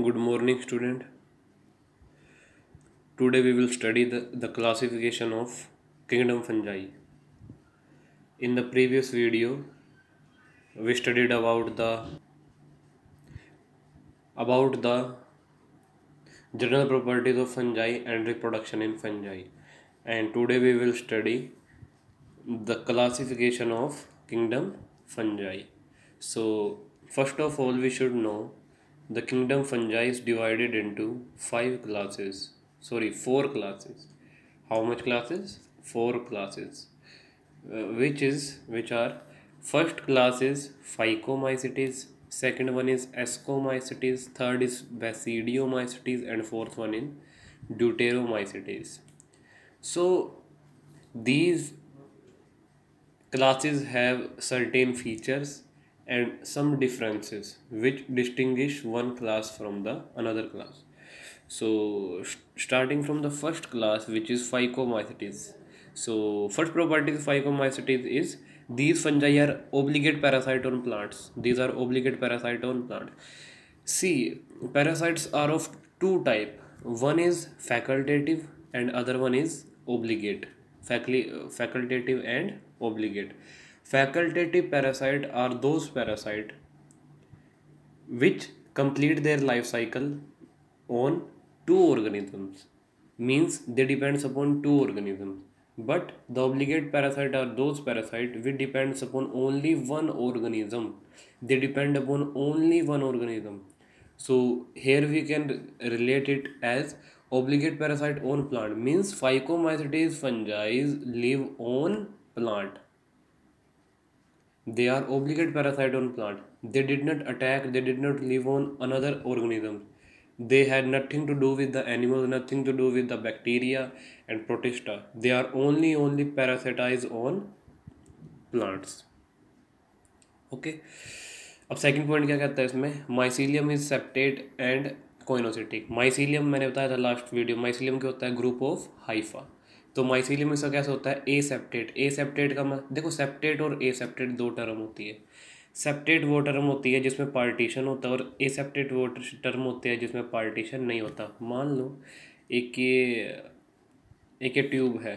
Good morning, student. Today we will study the classification of kingdom fungi. In the previous video, we studied about the general properties of fungi and reproduction in fungi. And today we will study the classification of kingdom fungi. So, first of all, we should know the kingdom fungi is divided into four classes. How much classes? Four classes. Which are first class is Phycomycetes, second one is Ascomycetes, third is Basidiomycetes, and fourth one in Deuteromycetes. So these classes have certain features and some differences which distinguish one class from the another class. So starting from the first class, which is Phycomycetes. So first property of Phycomycetes is these fungi are obligate parasite on plants. These are obligate parasite on plants. See, parasites are of two type. One is facultative and other one is obligate. Facultative and obligate. Facultative parasite are those parasite which complete their life cycle on two organisms, means they depends upon two organisms. But the obligate parasite are those parasite which depends upon only one organism. They depend upon only one organism. So here we can relate it as obligate parasite on plant, means Phycomycetes fungi live on plant. They are obligate parasite on plant. They did not attack, they did not live on another organism. They had nothing to do with the animals, nothing to do with the bacteria and protista. They are only parasitize on plants. Okay, अब second point क्या कहता है इसमें? Mycelium is septate and coenocytic. Mycelium मैंने बताया था last video, mycelium क्या होता है? Group of hypha. तो माइसीलियम इसका कैसे होता है? ए सेप्टेट. ए सेप्टेट का देखो, सेप्टेट और ए सेप्टेट दो टर्म होती है. सेप्टेट वो टर्म होती है जिसमें पार्टीशन होता है, और ए सेप्टेट वो टर्म होती है जिसमें पार्टीशन नहीं होता. मान लो एक ये ट्यूब है,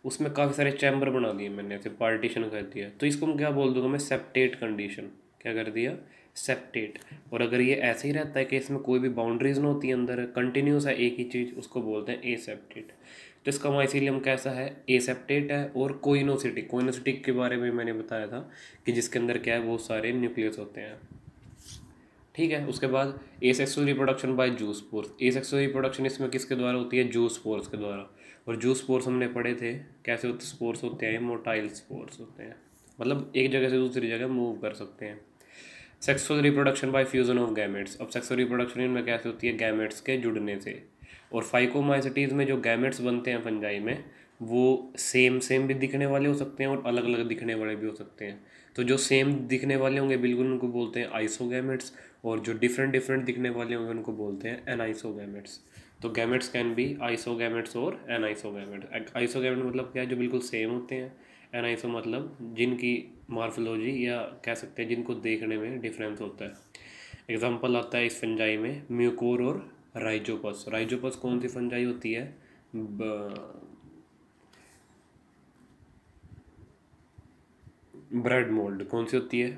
उसमें काफ़ी सारे चैम्बर बना दिए मैंने, ऐसे पार्टीशन कर दिया, तो इसको मैं क्या बोल दूंगा? मैं सेप्टेट कंडीशन. क्या कर दिया? सेप्टेट. और अगर ये ऐसे ही रहता है कि इसमें कोई भी बाउंड्रीज ना होती है, अंदर कंटिन्यूस है एक ही चीज़, उसको बोलते हैं एसेप्टेट. तो इसका माइसीलियम कैसा है? एसेप्टेट है. और कोइनोसिटिक, कोइनोसिटिक के बारे में मैंने बताया था कि जिसके अंदर क्या है, बहुत सारे न्यूक्लियस होते हैं. ठीक है. उसके बाद एसेक्सुअल रिप्रोडक्शन बाय जू स्पोर्स. एसेक्सुअल रिप्रोडक्शन इसमें किसके द्वारा होती है? जू स्पोर्स के द्वारा. और जू स्पोर्स हमने पढ़े थे कैसे होते स्पोर्स होते हैं? मोटाइल स्पोर्स होते हैं, मतलब एक जगह से दूसरी जगह मूव कर सकते हैं. Sexual reproduction by fusion of gametes. अब सेक्सुअल रिप्रोडक्शन इनमें कैसे होती है? गैमेट्स के जुड़ने से. और फाइकोमाइसिटीज में जो गैमेट्स बनते हैं फंजाई में, वो सेम भी दिखने वाले हो सकते हैं और अलग अलग दिखने वाले भी हो सकते हैं. तो जो सेम दिखने वाले होंगे बिल्कुल उनको बोलते हैं आइसोगैमेट्स, और जो डिफरेंट दिखने वाले होंगे उनको बोलते हैं एनाइसोगैमेट्स. तो गैमेट्स कैन बी आइसोगैमेट्स और एनाइसोगैमेट. आइसोगैमेट मतलब क्या है? जो बिल्कुल सेम होते हैं. एनाइसो मतलब जिनकी मार्फोलॉजी, या कह सकते हैं जिनको देखने में डिफरेंस होता है. एग्जाम्पल आता है इस फंजाई में म्यूकोर और राइजोपस. राइजोपस कौन सी फंजाई होती है? Bread mould. कौन सी होती है?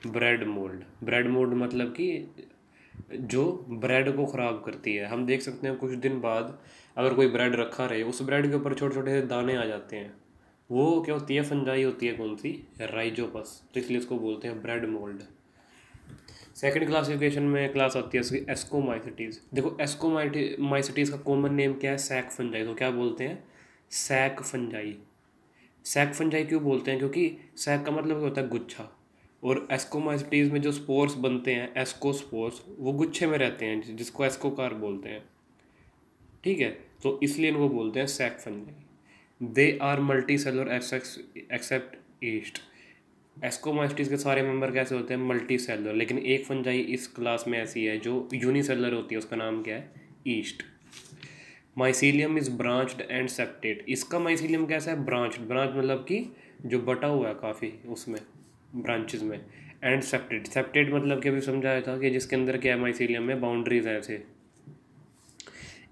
Bread mould. ब्रेड मोल्ड मतलब कि जो ब्रेड को ख़राब करती है. हम देख सकते हैं कुछ दिन बाद अगर कोई ब्रेड रखा रहे, उस ब्रेड के ऊपर छोटे छोटे दाने आ जाते हैं. वो क्या होती है? फंजाई होती है. कौन सी? राइजोपस. तो इसलिए इसको बोलते हैं ब्रेड मोल्ड. सेकंड क्लासिफिकेशन में क्लास आती है इसकी एस्कोमाइसिटीज़. देखो, एस्कोमाइसिटीज़ का कॉमन नेम क्या है? Sac fungi. तो क्या बोलते हैं? Sac fungi. सैक फंजाई क्यों बोलते हैं? क्योंकि सैक का मतलब होता है गुच्छा, और एस्कोमाइसिटीज़ में जो स्पोर्स बनते हैं, एस्कोस्पोर्स, वो गुच्छे में रहते हैं जिसको एस्कोकार बोलते हैं. ठीक है. तो इसलिए इनको बोलते हैं sac fungi. They are multicellular except yeast. Ascomycetes के सारे मेंबर कैसे होते हैं? Multicellular. लेकिन एक फंजाई इस क्लास में ऐसी है जो यूनिसेलर होती है, उसका नाम क्या है? Yeast. Mycelium is branched and septate. इसका माइसीलियम कैसा है? ब्रांच. ब्रांच मतलब कि जो बटा हुआ है काफ़ी उसमें, ब्रांचेस में. And septate. सेप्टेट मतलब कि अभी समझाया था कि जिसके अंदर क्या है, माइसीलियम में बाउंड्रीज है ऐसे।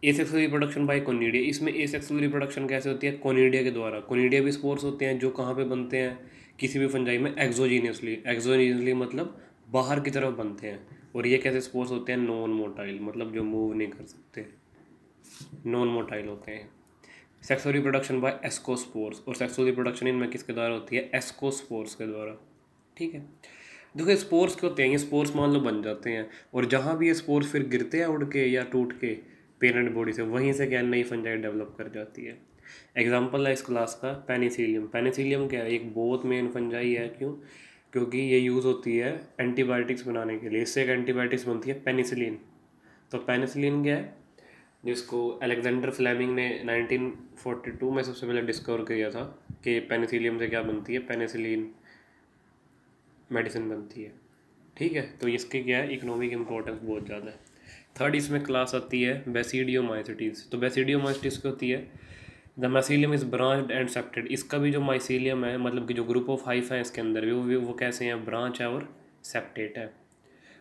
Asexual reproduction by conidia. इसमें एसेक्सुअल रिप्रोडक्शन कैसे होती है, कोनिडिया के द्वारा। कोनिडिया भी स्पोर्स होते हैं जो कहाँ पे बनते हैं, किसी भी फंजाई में एक्सोजीनियसली। एक्सोजीनियसली मतलब बाहर की तरफ बनते हैं। और ये कैसे स्पोर्स होते हैं, नॉन मोटाइल, मतलब जो मूव नहीं कर सकते, नॉन मोटाइल होते हैं। Sexual reproduction by ascospores. और सेक्सुअल रिप्रोडक्शन इनमें किसके द्वारा होती है, एस्कोस्पोर्स के द्वारा। ठीक है, देखो स्पोर्स क्या होते हैं, ये स्पोर्स मान लो बन जाते हैं, और जहाँ भी ये स्पोर्स फिर गिरते हैं उड़ के या टूट के पेरेंट बॉडी से, वहीं से क्या नई फंजाई डेवलप कर जाती है। एग्जाम्पल है इस क्लास का पेनिसिलियम। पेनिसिलियम क्या है, एक बहुत मेन फंजाई है। क्यों, क्योंकि ये यूज़ होती है एंटीबायोटिक्स बनाने के लिए। इससे एक एंटीबायोटिक्स बनती है पेनिसिलिन। तो पेनिसिलिन क्या है, जिसको अलेक्जेंडर फ्लेमिंग ने 1942 में सबसे पहले डिस्कवर किया था कि पेनिसिलियम से क्या बनती है, पेनिसिलिन मेडिसिन बनती है। ठीक है, तो इसकी क्या है, इकोनॉमिक इम्पोर्टेंस बहुत ज़्यादा है। थर्ड इसमें क्लास आती है बेसिडियोमाइसिटीज़। तो बेसिडियोमाइसिटीज़ क्या होती है, the mycelium is branched and septate. इसका भी जो माइसीलियम है, मतलब कि जो ग्रुप ऑफ हाइफा है इसके अंदर भी वो कैसे हैं, ब्रांच है और सेप्टेट है।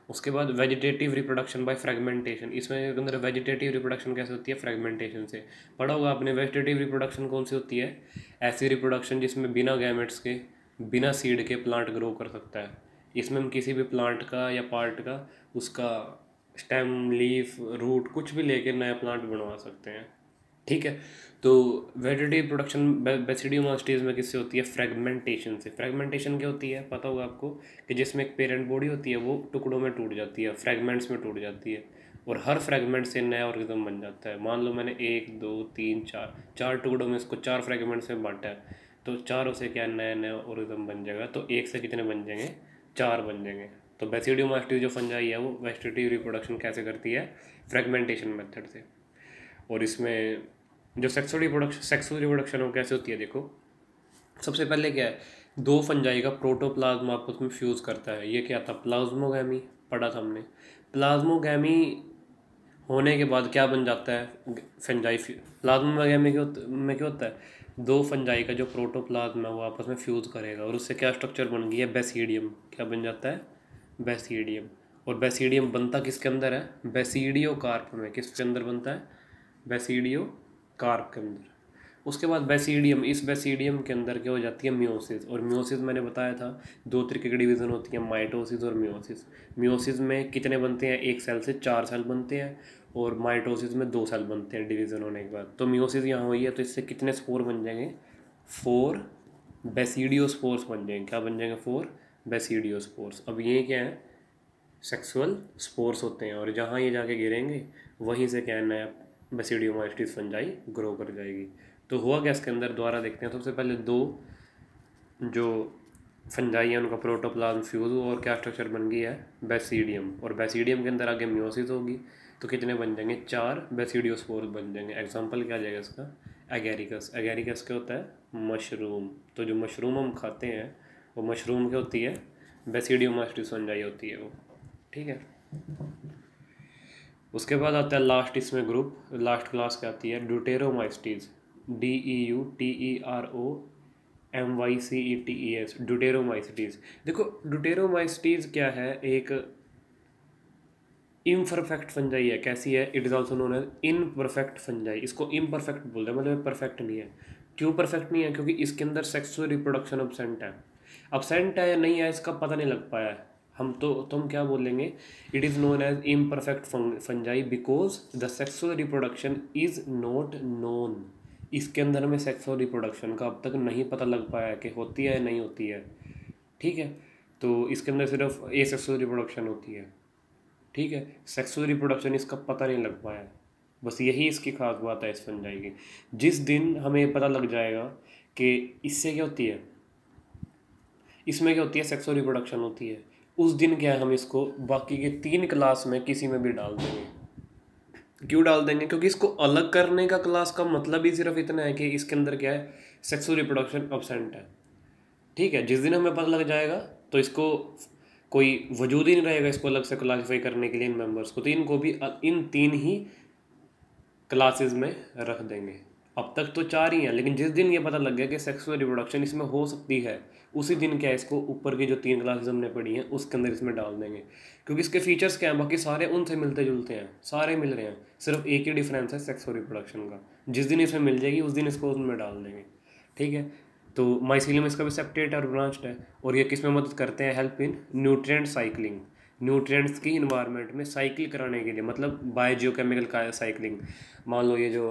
उसके बाद वेजिटेटिव रिप्रोडक्शन बाय फ्रेगमेंटेशन। इसमें अंदर वेजिटेटिव रिप्रोडक्शन कैसे होती है, फ्रेगमेंटेशन से। पढ़ा होगा आपने, वेजिटेटिव रिप्रोडक्शन कौन सी होती है, ऐसी रिप्रोडक्शन जिसमें बिना गैमेट्स के, बिना सीड के प्लांट ग्रो कर सकता है। इसमें हम किसी भी प्लांट का या पार्ट का, उसका स्टेम, लीफ, रूट कुछ भी लेके नया प्लांट बनवा सकते हैं। ठीक है, तो वेजिटेटिव प्रोडक्शन बेसिडियोमाइसिटीज में किससे होती है, फ्रेगमेंटेशन से। फ्रेगमेंटेशन क्या होती है, पता होगा आपको, कि जिसमें एक पेरेंट बॉडी होती है वो टुकड़ों में टूट जाती है, फ्रेगमेंट्स में टूट जाती है, और हर फ्रेगमेंट से नया ऑर्गेनिज्म बन जाता है। मान लो मैंने 1 2 3 4 टुकड़ों में इसको 4 फ्रेगमेंट्स में बांटा है, तो चारों से क्या नया नया ऑर्गेनिज्म बन जाएगा। तो एक से कितने बन जाएंगे, 4 बन जाएंगे। तो बेसिडियोमाइसिटीज जो फंजाई है वो वेजिटेटिव रिप्रोडक्शन कैसे करती है, फ्रेगमेंटेशन मेथड से। और इसमें जो सेक्सुअल रिप्रोडक्शन वो कैसे होती है, देखो सबसे पहले क्या है, दो फंजाई का प्रोटोप्लाज्म आपस में फ्यूज़ करता है। ये क्या था, प्लाज्मोगैमी, पढ़ा था हमने। प्लाज्मोगैमी होने के बाद क्या बन जाता है, फंजाई। प्लाज्मोगैमी में क्या होता है, दो फंजाई का जो प्रोटोप्लाज्म है वो आपस में फ्यूज़ करेगा, और उससे क्या स्ट्रक्चर बन गई है, बेसिडियम। क्या बन जाता है, बेसिडियम। और बेसिडियम बनता किसके अंदर है, बेसिडियो कार्प में। किसके अंदर बनता है, बेसिडियो कार्प के अंदर। उसके बाद बेसिडियम, इस बेसिडियम के अंदर क्या हो जाती है, मियोसिस। और मियोसिस मैंने बताया था, दो तरीके की डिवीज़न होती है, माइटोसिस और मियोसिस। मियोसिस में कितने बनते हैं, एक सेल से 4 सेल बनते हैं, और माइटोसिस में 2 सेल बनते हैं डिवीज़न होने के बाद। तो मियोसिस यहाँ हुई है, तो इससे कितने स्पोर बन जाएंगे, 4 बेसिडियोस्पोर्स बन जाएंगे। क्या बन जाएंगे, 4 बेसिडियोस्पोर्स। अब ये क्या है, सेक्सुअल स्पोर्स होते हैं, और जहाँ ये जाके गिरेंगे वहीं से क्या है, नया बेसिडियोमाइसिटीज फंजाई ग्रो कर जाएगी। तो हुआ क्या इसके अंदर, दोबारा देखते हैं। सबसे पहले दो जो फंजाई है उनका प्रोटोप्लाज्म फ्यूज हुआ, और क्या स्ट्रक्चर बन गई है, बेसिडियम। और बेसिडियम के अंदर आगे मियोसिस होगी, तो कितने बन जाएंगे, 4 बेसिडियोस्पोर्स बन जाएंगे। एग्जाम्पल क्या आ जाएगा इसका, एगेरिकस। एगेरिकस क्या होता है, मशरूम। तो जो मशरूम हम खाते हैं वो मशरूम क्या होती है, बेसिडियोमाइसिटीज फंजाई होती है वो। ठीक है, उसके बाद आता है लास्ट इसमें ग्रुप, लास्ट क्लास क्या आती है, ड्यूटेरोमाइसिटीज। DEUTEROMYCETES, deuteromycetes. देखो ड्यूटेरोमाइसिटीज क्या है, एक इम्परफेक्ट फंजाई है। कैसी है, it is also known as imperfect fungi. इसको इम्परफेक्ट बोलते हैं, मतलब परफेक्ट नहीं है। क्यों परफेक्ट नहीं है, क्योंकि इसके अंदर सेक्सुअल रिप्रोडक्शन अब्सेंट है। अब्सेंट है या नहीं है इसका पता नहीं लग पाया है। हम क्या बोलेंगे, it is known as imperfect fungi because the sexual reproduction is not known. इसके अंदर में सेक्सुअल रिप्रोडक्शन का अब तक नहीं पता लग पाया है कि होती है या नहीं होती है। ठीक है, तो इसके अंदर सिर्फ ए सेक्सुअल रिप्रोडक्शन होती है। ठीक है, सेक्सुअल रिप्रोडक्शन इसका पता नहीं लग पाया है। बस यही इसकी खास बात है इस फंजाई की। जिस दिन हमें पता लग जाएगा कि इससे क्या होती है, इसमें क्या होती है, सेक्सुअल रिप्रोडक्शन होती है, उस दिन क्या है, हम इसको बाकी के 3 क्लास में किसी में भी डाल देंगे। क्यों डाल देंगे, क्योंकि इसको अलग करने का क्लास का मतलब ही सिर्फ इतना है कि इसके अंदर क्या है, सेक्सुअल रिप्रोडक्शन अब्सेंट है। ठीक है, जिस दिन हमें पता लग जाएगा तो इसको कोई वजूद ही नहीं रहेगा इसको अलग से क्लासीफाई करने के लिए इन मेंबर्स को, तो इनको भी इन 3 ही क्लासेस में रख देंगे। अब तक तो 4 ही हैं, लेकिन जिस दिन ये पता लग गया कि सेक्सुअल रिप्रोडक्शन इसमें हो सकती है, उसी दिन क्या है, इसको ऊपर की जो 3 क्लासेस हमने पढ़ी हैं उसके अंदर इसमें डाल देंगे। क्योंकि इसके फीचर्स क्या हैं, बाकी सारे उनसे मिलते जुलते हैं, सारे मिल रहे हैं, सिर्फ एक ही डिफरेंस है सेक्सुअल रिप्रोडक्शन का। जिस दिन इसमें मिल जाएगी उस दिन इसको उसमें डाल देंगे। ठीक है, तो माइसीलियम इसका भी सेप्टेट और ब्रांच्ड है। और ये किस में मदद करते हैं, help in nutrient cycling, nutrients की इन्वायरमेंट में साइकिल कराने के लिए, मतलब बायोजियोकेमिकल का साइकिलिंग। मान लो ये जो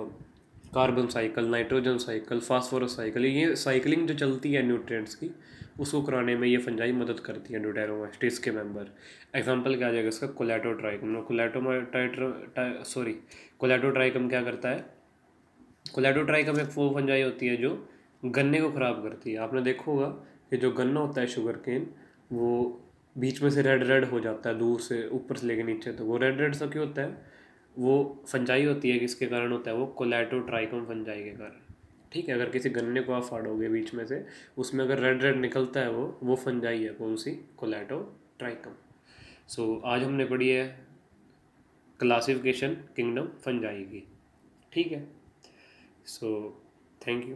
carbon cycle, nitrogen cycle, phosphorus cycle, ये साइकिलिंग जो चलती है न्यूट्रिएंट्स की, उसको कराने में ये फंजाई मदद करती है ड्यूटेरोमास्टिस के मेंबर। एग्जांपल क्या आ जाएगा इसका, कोलेटोट्राइकम। कोलेटोट्राइकम क्या करता है, कोलेटोट्राइकम एक वो फंजाई होती है जो गन्ने को ख़राब करती है। आपने देखा होगा कि जो गन्ना होता है शुगर केन, वो बीच में से रेड रेड हो जाता है, दूर से ऊपर से लेके नीचे, तो वो रेड रेड सा क्यों होता है, वो फंजाई होती है, किसके कारण होता है, वो कोलेटोट्राइकम फंजाई के कारण। ठीक है, अगर किसी गन्ने को आप फाड़ोगे बीच में से, उसमें अगर रेड रेड निकलता है वो फंजाई है, कौन सी, कोलेटोट्राइकम। सो आज हमने पढ़ी है क्लासिफिकेशन किंगडम फंजाई की। ठीक है, सो थैंक यू।